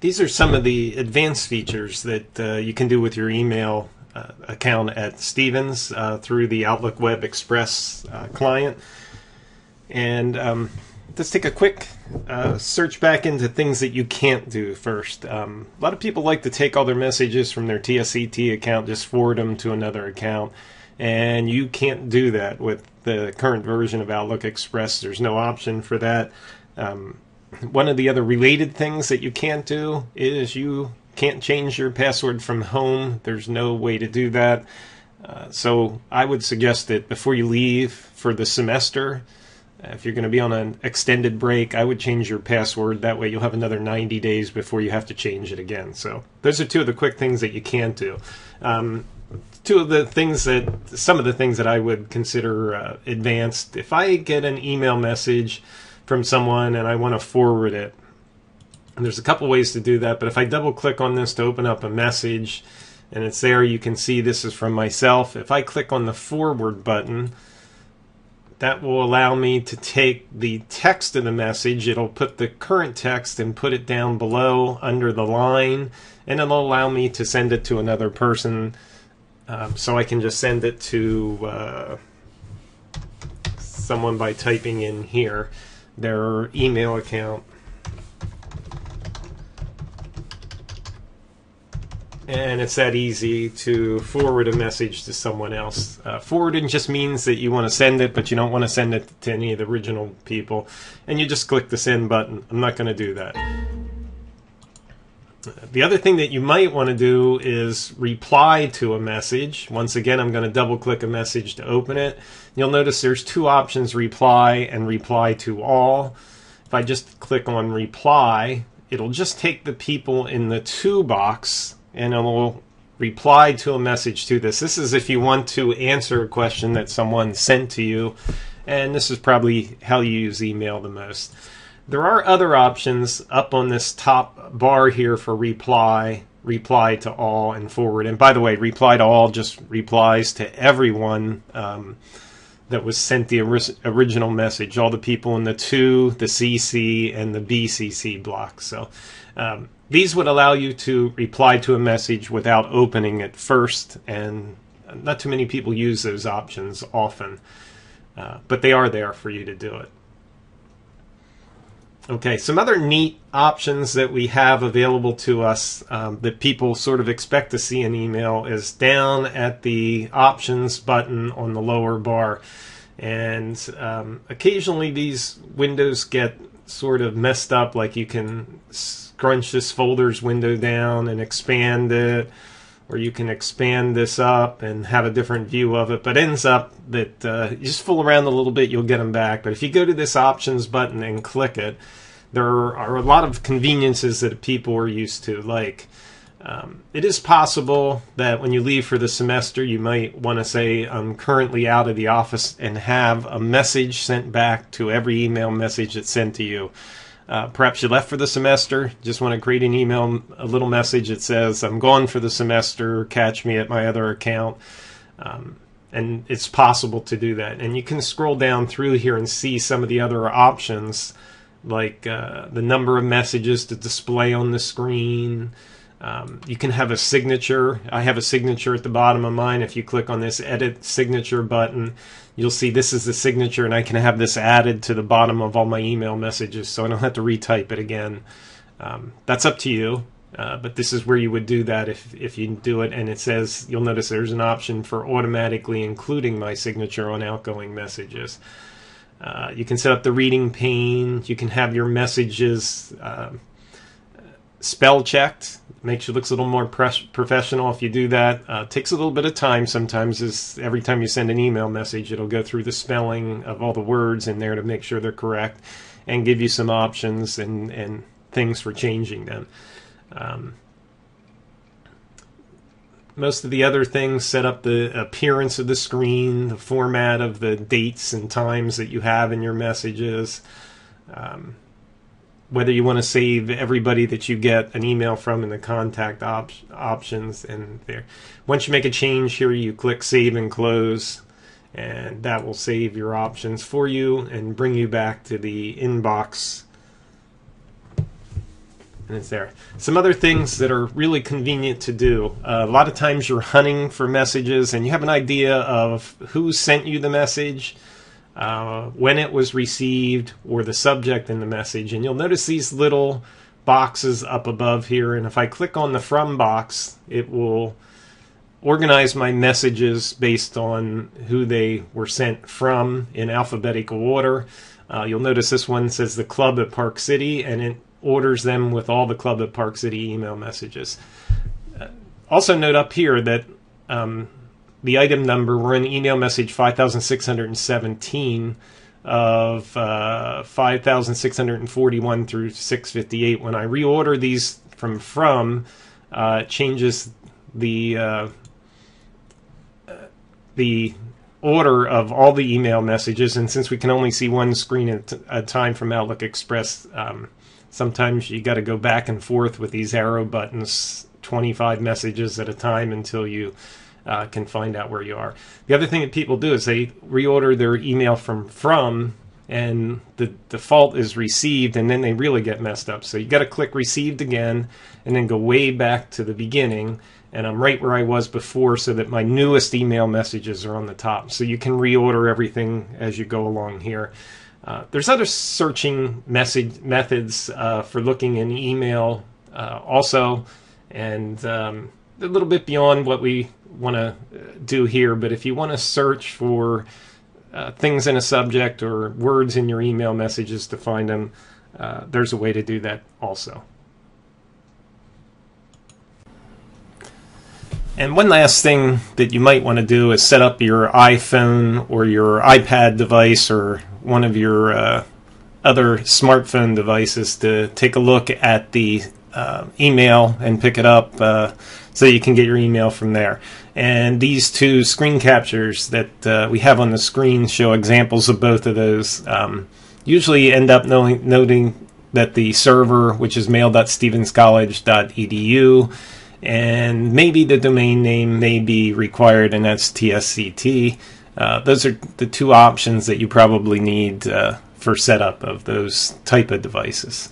These are some of the advanced features that you can do with your email account at Stevens through the Outlook Web Express client. And let's take a quick search back into things that you can't do first. A lot of people like to take all their messages from their TSCT account, just forward them to another account. And you can't do that with the current version of Outlook Express. There's no option for that. One of the other related things that you can't do is you can't change your password from home. There's no way to do that. So I would suggest that before you leave for the semester, if you're going to be on an extended break, I would change your password. That way you'll have another 90 days before you have to change it again. So those are two of the quick things that you can't do. Some of the things that I would consider advanced. If I get an email message from someone and I want to forward it, and there's a couple ways to do that, but if I double click on this to open up a message and it's there, you can see this is from myself. If I click on the forward button, that will allow me to take the text of the message. It'll put the current text and put it down below under the line, and it'll allow me to send it to another person. So I can just send it to someone by typing in here their email account. And it's that easy to forward a message to someone else. Forwarding just means that you want to send it, but you don't want to send it to any of the original people. And you just click the send button. I'm not going to do that. The other thing that you might want to do is reply to a message. Once again, I'm going to double click a message to open it. You'll notice there's two options, reply and reply to all. If I just click on reply, it'll just take the people in the to box and it will reply to a message to this. This is if you want to answer a question that someone sent to you, and this is probably how you use email the most. There are other options up on this top bar here for reply, reply to all, and forward. And by the way, reply to all just replies to everyone that was sent the original message, all the people in the to, the CC, and the BCC blocks. So these would allow you to reply to a message without opening it first, and not too many people use those options often, but they are there for you to do it. Okay, some other neat options that we have available to us that people sort of expect to see in email is down at the options button on the lower bar. And occasionally these windows get sort of messed up, like you can scrunch this folders window down and expand it, or you can expand this up and have a different view of it, but ends up that you just fool around a little bit, you'll get them back. But if you go to this options button and click it, there are a lot of conveniences that people are used to. Like, it is possible that when you leave for the semester, you might want to say, I'm currently out of the office, and have a message sent back to every email message that's sent to you. Perhaps you left for the semester, just want to create an email, a little message that says, I'm gone for the semester, catch me at my other account. And it's possible to do that. And you can scroll down through here and see some of the other options, like the number of messages to display on the screen. You can have a signature. I have a signature at the bottom of mine. If you click on this edit signature button, you'll see this is the signature, and I can have this added to the bottom of all my email messages so I don't have to retype it again. That's up to you, but this is where you would do that if you do it. And it says, you'll notice there's an option for automatically including my signature on outgoing messages. You can set up the reading pane. You can have your messages spell checked. Makes you look a little more professional if you do that. Takes a little bit of time sometimes. Every time you send an email message, it'll go through the spelling of all the words in there to make sure they're correct and give you some options and things for changing them. Most of the other things set up the appearance of the screen, the format of the dates and times that you have in your messages. Whether you want to save everybody that you get an email from in the contact options, and there. Once you make a change here, you click Save and Close, and that will save your options for you and bring you back to the inbox. and it's there. Some other things that are really convenient to do. A lot of times you're hunting for messages and you have an idea of who sent you the message, when it was received, or the subject in the message. And you'll notice these little boxes up above here. And if I click on the From box, it will organize my messages based on who they were sent from in alphabetical order. You'll notice this one says the Club at Park City, and it orders them with all the Club at Park City email messages. Also note up here that the item number, we're in email message 5617 of 5641 through 658. When I reorder these from it changes the order of all the email messages, and since we can only see one screen at a time from Outlook Express, sometimes you got to go back and forth with these arrow buttons, 25 messages at a time, until you can find out where you are. The other thing that people do is they reorder their email from, and the default is received, and then they really get messed up. So you got to click received again, and then go way back to the beginning. And I'm right where I was before, so that my newest email messages are on the top. So you can reorder everything as you go along here. There's other searching methods for looking in email also, and a little bit beyond what we want to do here. But if you want to search for things in a subject or words in your email messages to find them, there's a way to do that also. And one last thing that you might want to do is set up your iPhone or your iPad device or one of your other smartphone devices to take a look at the email and pick it up so you can get your email from there. And these two screen captures that we have on the screen show examples of both of those. Usually end up noting that the server, which is mail.stevenscollege.edu, and maybe the domain name may be required, and that's TSCT. Those are the two options that you probably need for setup of those type of devices.